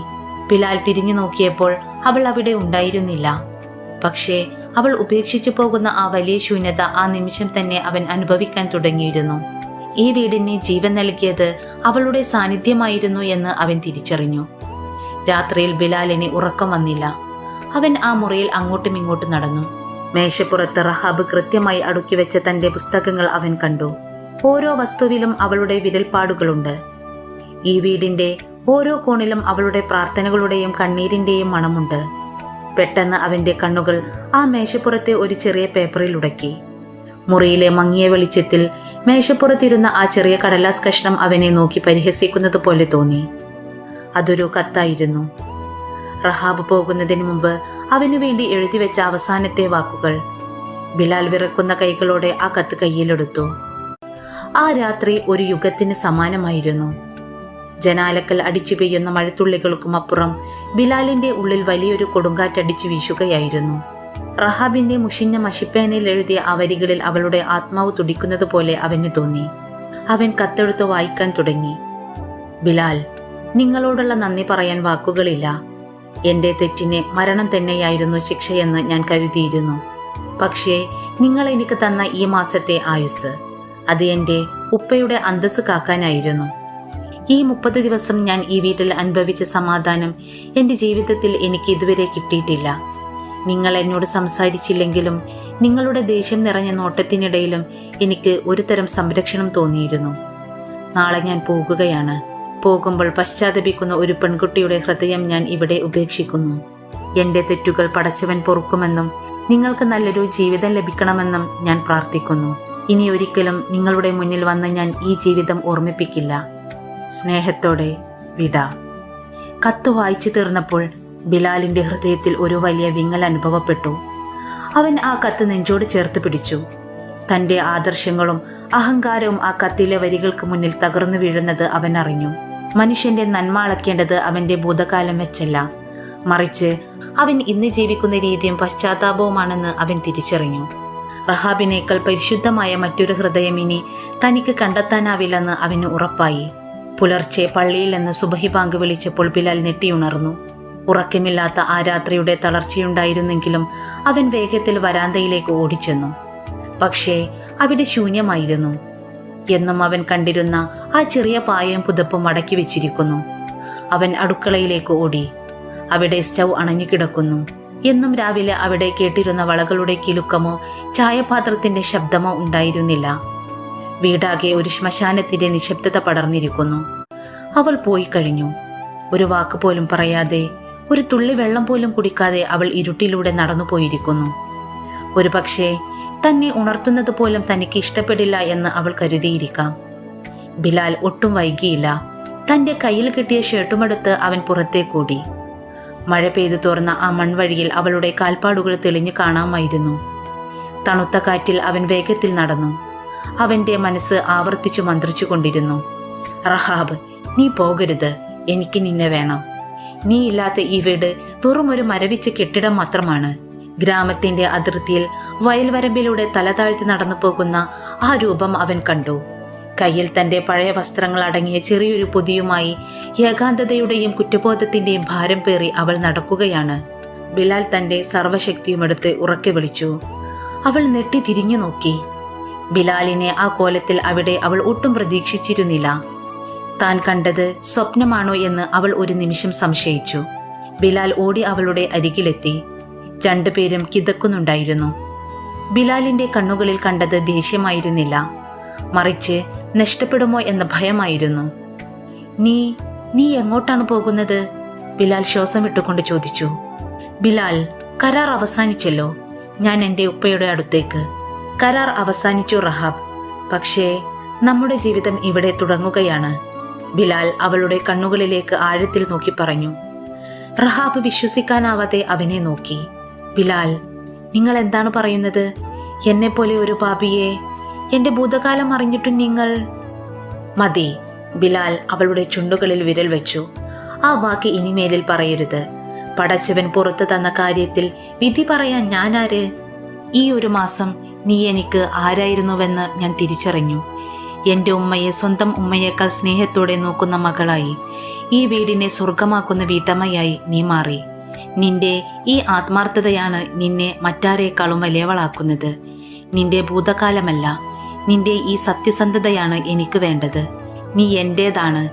ബിലാൽ തിരിഞ്ഞു നോക്കിയപ്പോൾ അവൾ അവിടെ ഉണ്ടായിരുന്നില്ല. പക്ഷേ അവൾ ഉപേക്ഷിച്ചു പോകുന്ന ആ വലിയ ശൂന്യത ആ നിമിഷം തന്നെ അവൻ അനുഭവിക്കാൻ തുടങ്ങിയിരുന്നു. ഈ വീടിന് ജീവൻ നൽകിയത് അവളുടെ സാന്നിധ്യമായിരുന്നു എന്ന് അവൻ തിരിച്ചറിഞ്ഞു. രാത്രിയിൽ ബിലാലിന് ഉറക്കം വന്നില്ല. അവൻ ആ മുറിയിൽ അങ്ങോട്ടും ഇങ്ങോട്ടും നടന്നു. മേശപ്പുറത്ത് റഹാബ് കൃത്യമായി അടുക്കി വെച്ച തന്റെ പുസ്തകങ്ങൾ അവൻ കണ്ടു. ഓരോ വസ്തുവിലും അവളുടെ വിരൽപ്പാടുകളുണ്ട്. ഈ വീടിന്റെ ഓരോ കോണിലും അവളുടെ പ്രാർത്ഥനകളുടെയും കണ്ണീരിന്റെയും മണമുണ്ട്. പെട്ടെന്ന് അവന്റെ കണ്ണുകൾ ആ മേശപ്പുറത്തെ ഒരു ചെറിയ പേപ്പറിൽ ഉടക്കി. മുറിയിലെ മങ്ങിയ വെളിച്ചത്തിൽ മേശപ്പുറത്തിരുന്ന ആ ചെറിയ കടലാസ് കഷ്ണം അവനെ നോക്കി പരിഹസിക്കുന്നത് പോലെ തോന്നി. അതൊരു കത്തായിരുന്നു. റഹാബ് പോകുന്നതിന് മുമ്പ് അവനു വേണ്ടി എഴുതി വെച്ച അവസാനത്തെ വാക്കുകൾ. ബിലാൽ വിറക്കുന്ന കൈകളോടെ ആ കത്ത് കയ്യിലെടുത്തു. ആ രാത്രി ഒരു യുഗത്തിന് സമാനമായിരുന്നു. ജനാലക്കൽ അടിച്ചു പെയ്യുന്ന മഴത്തുള്ളികൾക്കും അപ്പുറം ബിലാലിന്റെ ഉള്ളിൽ വലിയൊരു കൊടുങ്കാറ്റടിച്ചു വീശുകയായിരുന്നു. റഹാബിന്റെ മുഷിഞ്ഞ മഷിപ്പേനയിൽ എഴുതിയ ആ വരികളിൽ അവളുടെ ആത്മാവ് തുടിക്കുന്നത് പോലെ അവന് തോന്നി. അവൻ കത്തെടുത്ത് വായിക്കാൻ തുടങ്ങി. ബിലാൽ, നിങ്ങളോടുള്ള നന്ദി പറയാൻ വാക്കുകളില്ല. എന്റെ തെറ്റിന് മരണം തന്നെയായിരുന്നു ശിക്ഷയെന്ന് ഞാൻ കരുതിയിരുന്നു. പക്ഷേ നിങ്ങൾ എനിക്ക് തന്ന ഈ മാസത്തെ ആയുസ്, അത് എന്റെ ഉപ്പയുടെ അന്തസ്സ് കാക്കാനായിരുന്നു. ഈ 30 ദിവസം ഞാൻ ഈ വീട്ടിൽ അനുഭവിച്ച സമാധാനം എന്റെ ജീവിതത്തിൽ എനിക്ക് ഇതുവരെ കിട്ടിയിട്ടില്ല. നിങ്ങൾ എന്നോട് സംസാരിച്ചില്ലെങ്കിലും നിങ്ങളുടെ ദേഷ്യം നിറഞ്ഞ നോട്ടത്തിനിടയിലും എനിക്ക് ഒരു തരം സംരക്ഷണം തോന്നിയിരുന്നു. നാളെ ഞാൻ പോകുകയാണ്. പോകുമ്പോൾ പശ്ചാത്തപിക്കുന്ന ഒരു പെൺകുട്ടിയുടെ ഹൃദയം ഞാൻ ഇവിടെ ഉപേക്ഷിക്കുന്നു. എന്റെ തെറ്റുകൾ പടച്ചവൻ പൊറുക്കുമെന്നും നിങ്ങൾക്ക് നല്ലൊരു ജീവിതം ലഭിക്കണമെന്നും ഞാൻ പ്രാർത്ഥിക്കുന്നു. ഇനി ഒരിക്കലും നിങ്ങളുടെ മുന്നിൽ വന്ന് ഞാൻ ഈ ജീവിതം ഓർമ്മിപ്പിക്കില്ല. സ്നേഹത്തോടെ വിട. കത്ത് വായിച്ചു തീർന്നപ്പോൾ ബിലാലിന്റെ ഹൃദയത്തിൽ ഒരു വലിയ വിങ്ങൽ അനുഭവപ്പെട്ടു. അവൻ ആ കത്ത് നെഞ്ചോട് ചേർത്ത് പിടിച്ചു. തന്റെ ആദർശങ്ങളും അഹങ്കാരവും ആ കത്തിലെ വരികൾക്ക് മുന്നിൽ തകർന്നു വീഴുന്നത് അവൻ അറിഞ്ഞു. മനുഷ്യന്റെ നന്മ അളക്കേണ്ടത് അവന്റെ ഭൂതകാലം വെച്ചല്ല, മറിച്ച് അവൻ ഇന്ന് ജീവിക്കുന്ന രീതിയും പശ്ചാത്താപവുമാണെന്ന് അവൻ തിരിച്ചറിഞ്ഞു. റഹാബിനേക്കാൾ പരിശുദ്ധമായ മറ്റൊരു ഹൃദയം ഇനി തനിക്ക് കണ്ടെത്താനാവില്ലെന്ന് അവന് ഉറപ്പായി. പുലർച്ചെ പള്ളിയിൽ നിന്ന് സുബഹി ബാങ്ക് വിളിച്ചപ്പോൾ ബിലാൽ ഞെട്ടിയുണർന്നു. ഉറക്കമില്ലാത്ത ആ രാത്രിയുടെ തളർച്ചയുണ്ടായിരുന്നെങ്കിലും അവൻ വേഗത്തിൽ വരാന്തയിലേക്ക് ഓടിച്ചെന്നു. പക്ഷേ അവിടെ ശൂന്യമായിരുന്നു. എന്നും അവൻ കണ്ടിരുന്ന ആ ചെറിയ പായയും പുതപ്പും മടക്കി വെച്ചിരിക്കുന്നു. അവൻ അടുക്കളയിലേക്ക് ഓടി. അവിടെ സ്റ്റൗ അണഞ്ഞു കിടക്കുന്നു. എന്നും രാവിലെ അവിടെ കേട്ടിരുന്ന വളകളുടെ കിലുക്കമോ ചായപാത്രത്തിന്റെ ശബ്ദമോ ഉണ്ടായിരുന്നില്ല. വീടാകെ ഒരു ശ്മശാനത്തിന്റെ നിശബ്ദത പടർന്നിരിക്കുന്നു. അവൾ പോയി കഴിഞ്ഞു. ഒരു വാക്ക് പോലും പറയാതെ, ഒരു തുള്ളി വെള്ളം പോലും കുടിക്കാതെ അവൾ ഇരുട്ടിലൂടെ നടന്നു പോയിരിക്കുന്നു. ഒരു പക്ഷേ തന്നെ ഉണർത്തുന്നത് പോലും തനിക്ക് ഇഷ്ടപ്പെടില്ല എന്ന് അവൾ കരുതിയിരിക്കാം. ബിലാൽ ഒട്ടും വൈകിയില്ല. തന്റെ കയ്യിൽ കിട്ടിയ ഷർട്ടുമെടുത്ത് അവൻ പുറത്തേക്കോടി. മഴ പെയ്തു തോർന്ന ആ മൺവഴിയിൽ അവളുടെ കാൽപ്പാടുകൾ തെളിഞ്ഞു കാണാമായിരുന്നു. തണുത്ത കാറ്റിൽ അവൻ വേഗത്തിൽ നടന്നു. അവന്റെ മനസ്സ് ആവർത്തിച്ചു മന്ത്രിച്ചു കൊണ്ടിരുന്നു. റഹാബ്, നീ പോകരുത്, എനിക്ക് നിന്നെ വേണം. നീ ഇല്ലാത്ത ഈ വീട് വെറും ഒരു മരവിച്ച കെട്ടിടം മാത്രമാണ്. ഗ്രാമത്തിന്റെ അതിർത്തിയിൽ വയൽവരമ്പിലൂടെ തല താഴ്ത്തി നടന്നു പോകുന്ന ആ രൂപം അവൻ കണ്ടു. കയ്യിൽ തന്റെ പഴയ വസ്ത്രങ്ങൾ അടങ്ങിയ ചെറിയൊരു പൊതിയുമായി ഏകാന്തതയുടെയും കുറ്റബോധത്തിന്റെയും ഭാരം പേറി അവൾ നടക്കുകയാണ്. ബിലാൽ തന്റെ സർവശക്തിയുമെടുത്ത് ഉറക്കെ വിളിച്ചു. അവൾ നെട്ടി തിരിഞ്ഞു നോക്കി. ബിലാലിനെ ആ കോലത്തിൽ അവിടെ അവൾ ഒട്ടും പ്രതീക്ഷിച്ചിരുന്നില്ല. താൻ കണ്ടത് സ്വപ്നമാണോ എന്ന് അവൾ ഒരു നിമിഷം സംശയിച്ചു. ബിലാൽ ഓടി അവളുടെ അരികിലെത്തി. രണ്ടുപേരും കിതക്കുന്നുണ്ടായിരുന്നു. ബിലാലിന്റെ കണ്ണുകളിൽ കണ്ടത് ദേഷ്യമായിരുന്നില്ല, മറിച്ച് നഷ്ടപ്പെടുമോ എന്ന ഭയമായിരുന്നു. നീ എങ്ങോട്ടാണ് പോകുന്നത്? ബിലാൽ ശ്വാസം വിട്ടുകൊണ്ട് ചോദിച്ചു. ബിലാൽ, കരാർ അവസാനിച്ചല്ലോ. ഞാൻ എൻ്റെ ഉപ്പയുടെ അടുത്തേക്ക്. കരാർ അവസാനിച്ചു റഹാബ്, പക്ഷേ നമ്മുടെ ജീവിതം ഇവിടെ തുടങ്ങുകയാണ്. ബിലാൽ അവളുടെ കണ്ണുകളിലേക്ക് ആഴത്തിൽ നോക്കി പറഞ്ഞു. റഹാബ് വിശ്വസിക്കാനാവാതെ അവനെ നോക്കി. ബിലാൽ, നിങ്ങൾ എന്താണ് പറയുന്നത്? എന്നെപ്പോലെ ഒരു പാപിയെ എൻ്റെ ഭൂതകാലം അറിഞ്ഞിട്ടും നിങ്ങൾ... മതി. ബിലാൽ അവളുടെ ചുണ്ടുകളിൽ വിരൽ വെച്ചു. ആ വാക്ക് ഇനിമേലിൽ പറയരുത്. പടച്ചവൻ പുറത്തു തന്ന കാര്യത്തിൽ വിധി പറയാൻ ഞാനാര്? ഈ ഒരു മാസം നീ എനിക്ക് ആരായിരുന്നുവെന്ന് ഞാൻ തിരിച്ചറിഞ്ഞു. എൻ്റെ ഉമ്മയെ സ്വന്തം ഉമ്മയേക്കാൾ സ്നേഹത്തോടെ നോക്കുന്ന മകളായി, ഈ വീടിനെ സ്വർഗമാക്കുന്ന വീട്ടമ്മയായി നീ മാറി. നിന്റെ ഈ ആത്മാർത്ഥതയാണ് നിന്നെ മറ്റാരേക്കാളും വലിയവളാക്കുന്നത്. നിന്റെ ഭൂതകാലമല്ല, നിന്റെ ഈ സത്യസന്ധതയാണ് എനിക്ക് വേണ്ടത്. നീ എൻ്റേതാണ്,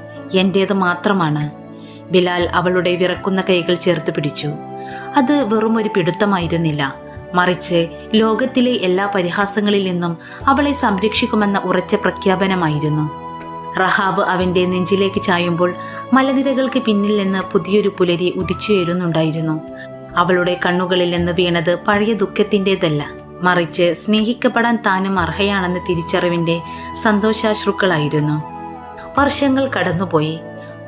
എൻ്റേത് മാത്രമാണ്. ബിലാൽ അവളുടെ വിറക്കുന്ന കൈകൾ ചേർത്ത് പിടിച്ചു. അത് വെറുമൊരു പിടുത്തമായിരുന്നില്ല, മറിച്ച് ലോകത്തിലെ എല്ലാ പരിഹാസങ്ങളിൽ നിന്നും അവളെ സംരക്ഷിക്കുമെന്ന ഉറച്ച പ്രഖ്യാപനമായിരുന്നു. റഹാബ് അവൻ്റെ നെഞ്ചിലേക്ക് ചായുമ്പോൾ മലനിരകൾക്ക് പിന്നിൽ നിന്ന് പുതിയൊരു പുലരി ഉദിച്ചുയരുന്നുണ്ടായിരുന്നു. അവളുടെ കണ്ണുകളിൽ നിന്ന് വീണത് പഴയ ദുഃഖത്തിൻ്റെതല്ല, മറിച്ച് സ്നേഹിക്കപ്പെടാൻ താനും അർഹയാണെന്ന തിരിച്ചറിവിൻ്റെ സന്തോഷാശ്രുക്കളായിരുന്നു. വർഷങ്ങൾ കടന്നുപോയി.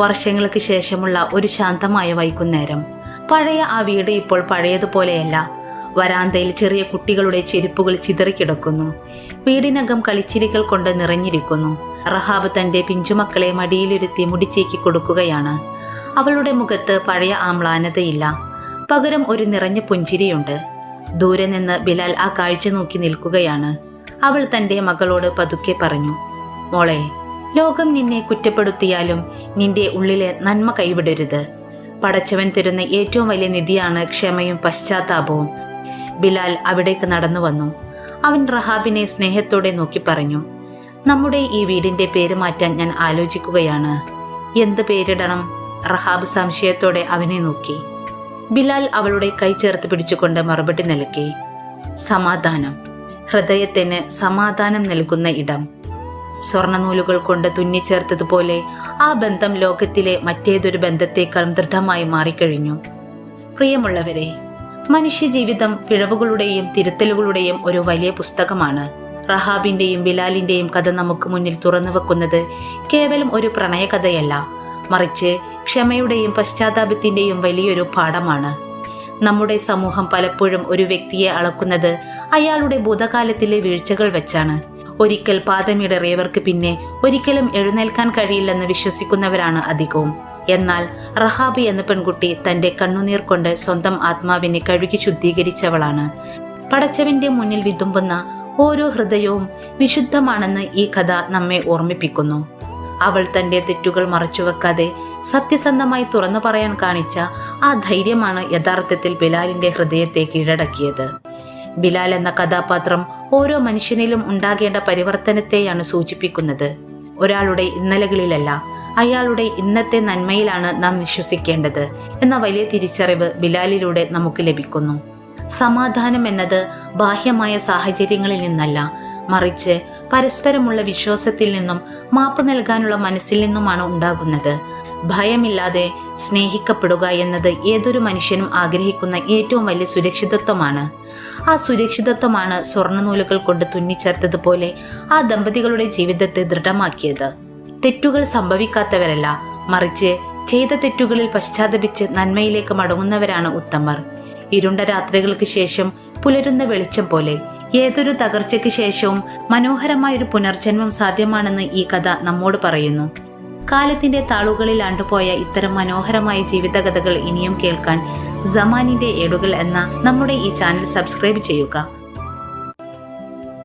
വർഷങ്ങൾക്ക് ശേഷമുള്ള ഒരു ശാന്തമായ വൈകുന്നേരം. പഴയ ആ വീട് ഇപ്പോൾ പഴയതുപോലെയല്ല. വരാന്തയിൽ ചെറിയ കുട്ടികളുടെ ചെരുപ്പുകൾ ചിതറിക്കിടക്കുന്നു. വീടിനകം കളിച്ചിരികൾ കൊണ്ട് നിറഞ്ഞിരിക്കുന്നു. റഹാബ് തൻ്റെ പിഞ്ചുമക്കളെ മടിയിലിരുത്തി മുടിച്ചേക്കി കൊടുക്കുകയാണ്. അവളുടെ മുഖത്ത് പഴയ ആമ്ലാനതയില്ല, പകരം ഒരു നിറഞ്ഞ പുഞ്ചിരിയുണ്ട്. ദൂരെ നിന്ന് ബിലാൽ ആ കാഴ്ച നോക്കി നിൽക്കുകയാണ്. അവൾ തൻ്റെ മകളോട് പതുക്കെ പറഞ്ഞു, മോളെ, ലോകം നിന്നെ കുറ്റപ്പെടുത്തിയാലും നിന്റെ ഉള്ളിലെ നന്മ കൈവിടരുത്. പടച്ചവൻ തരുന്ന ഏറ്റവും വലിയ നിധിയാണ് ക്ഷമയും പശ്ചാത്താപവും. ബിലാൽ അവിടേക്ക് നടന്നു വന്നു. അവൻ റഹാബിനെ സ്നേഹത്തോടെ നോക്കി പറഞ്ഞു, നമ്മുടെ ഈ വീടിന്റെ പേര് മാറ്റാൻ ഞാൻ ആലോചിക്കുകയാണ്. എന്ത് പേരിടണം? റഹാബ് സംശയത്തോടെ അവനെ നോക്കി. ബിലാൽ അവളുടെ കൈ ചേർത്ത് പിടിച്ചുകൊണ്ട് മറുപടി നൽകി, സമാധാനം. ഹൃദയത്തിന് സമാധാനം നൽകുന്ന ഇടം. സ്വർണ്ണനൂലുകൾ കൊണ്ട് തുന്നിച്ചേർത്തതുപോലെ ആ ബന്ധം ലോകത്തിലെ മറ്റേതൊരു ബന്ധത്തേക്കാൾ ദൃഢമായി മാറിക്കഴിഞ്ഞു. പ്രിയമുള്ളവരെ, മനുഷ്യജീവിതം പിഴവുകളുടെയും തിരുത്തലുകളുടെയും ഒരു വലിയ പുസ്തകമാണ്. റഹാബിന്റെയും ബിലാലിന്റെയും കഥ നമുക്ക് മുന്നിൽ തുറന്നു വെക്കുന്നത് കേവലം ഒരു പ്രണയകഥയല്ല, മറിച്ച് ക്ഷമയുടെയും പശ്ചാത്താപത്തിന്റെയും വലിയൊരു പാഠമാണ്. നമ്മുടെ സമൂഹം പലപ്പോഴും ഒരു വ്യക്തിയെ അളക്കുന്നത് അയാളുടെ ഭൂതകാലത്തിലെ വീഴ്ചകൾ വെച്ചാണ്. ഒരിക്കൽ പാദമിടറിയവർക്ക് പിന്നെ ഒരിക്കലും എഴുന്നേൽക്കാൻ കഴിയില്ലെന്ന് വിശ്വസിക്കുന്നവരാണ് അധികവും. എന്നാൽ റഹാബ് എന്ന പെൺകുട്ടി തൻ്റെ കണ്ണുനീർ കൊണ്ട് സ്വന്തം ആത്മാവിനെ കഴുകി ശുദ്ധീകരിച്ചവളാണ്. പടച്ചവന്റെ മുന്നിൽ വിതുമ്പുന്ന ഓരോ ഹൃദയവും വിശുദ്ധമാണെന്ന് ഈ കഥ നമ്മെ ഓർമ്മിപ്പിക്കുന്നു. അവൾ തൻ്റെ തെറ്റുകൾ മറച്ചുവെക്കാതെ സത്യസന്ധമായി തുറന്നു പറയാൻ കാണിച്ച ആ ധൈര്യമാണ് യഥാർത്ഥത്തിൽ ബിലാലിന്റെ ഹൃദയത്തെ കീഴടക്കിയത്. ബിലാൽ എന്ന കഥാപാത്രം ഓരോ മനുഷ്യനിലും ഉണ്ടാകേണ്ട പരിവർത്തനത്തെയാണ് സൂചിപ്പിക്കുന്നത്. ഒരാളുടെ ഇന്നലകളിലല്ല, അയാളുടെ ഇന്നത്തെ നന്മയിലാണ് നാം വിശ്വസിക്കേണ്ടത് എന്ന വലിയ തിരിച്ചറിവ് ബിലാലിലൂടെ നമുക്ക് ലഭിക്കുന്നു. സമാധാനം എന്നത് ബാഹ്യമായ സാഹചര്യങ്ങളിൽ നിന്നല്ല, മറിച്ച് പരസ്പരമുള്ള വിശ്വാസത്തിൽ നിന്നും മാപ്പ് നൽകാനുള്ള മനസ്സിൽ നിന്നുമാണ് ഉണ്ടാകുന്നത്. ഭയമില്ലാതെ സ്നേഹിക്കപ്പെടുക എന്നത് ഏതൊരു മനുഷ്യനും ആഗ്രഹിക്കുന്ന ഏറ്റവും വലിയ സുരക്ഷിതത്വമാണ്. ആ സുരക്ഷിതത്വമാണ് സ്വർണ്ണനൂലുകൾ കൊണ്ട് തുന്നിച്ചേർത്തതുപോലെ ആ ദമ്പതികളുടെ ജീവിതത്തെ ദൃഢമാക്കിയത്. തെറ്റുകൾ സംഭവിക്കാത്തവരല്ല, മറിച്ച് ചെയ്ത തെറ്റുകളിൽ പശ്ചാത്തപിച്ച് നന്മയിലേക്ക് മടങ്ങുന്നവരാണ് ഉത്തമർ. ഇരുണ്ട രാത്രികൾക്ക് ശേഷം പുലരുന്ന വെളിച്ചം പോലെ ഏതൊരു തകർച്ചയ്ക്ക് ശേഷവും മനോഹരമായൊരു പുനർജന്മം സാധ്യമാണെന്ന് ഈ കഥ നമ്മോട് പറയുന്നു. കാലത്തിന്റെ താളുകളിൽ ആണ്ടുപോയ ഇത്തരം മനോഹരമായ ജീവിതകഥകൾ ഇനിയും കേൾക്കാൻ സമാനിന്റെ ഏടുകൾ എന്ന നമ്മുടെ ഈ ചാനൽ സബ്സ്ക്രൈബ് ചെയ്യുക.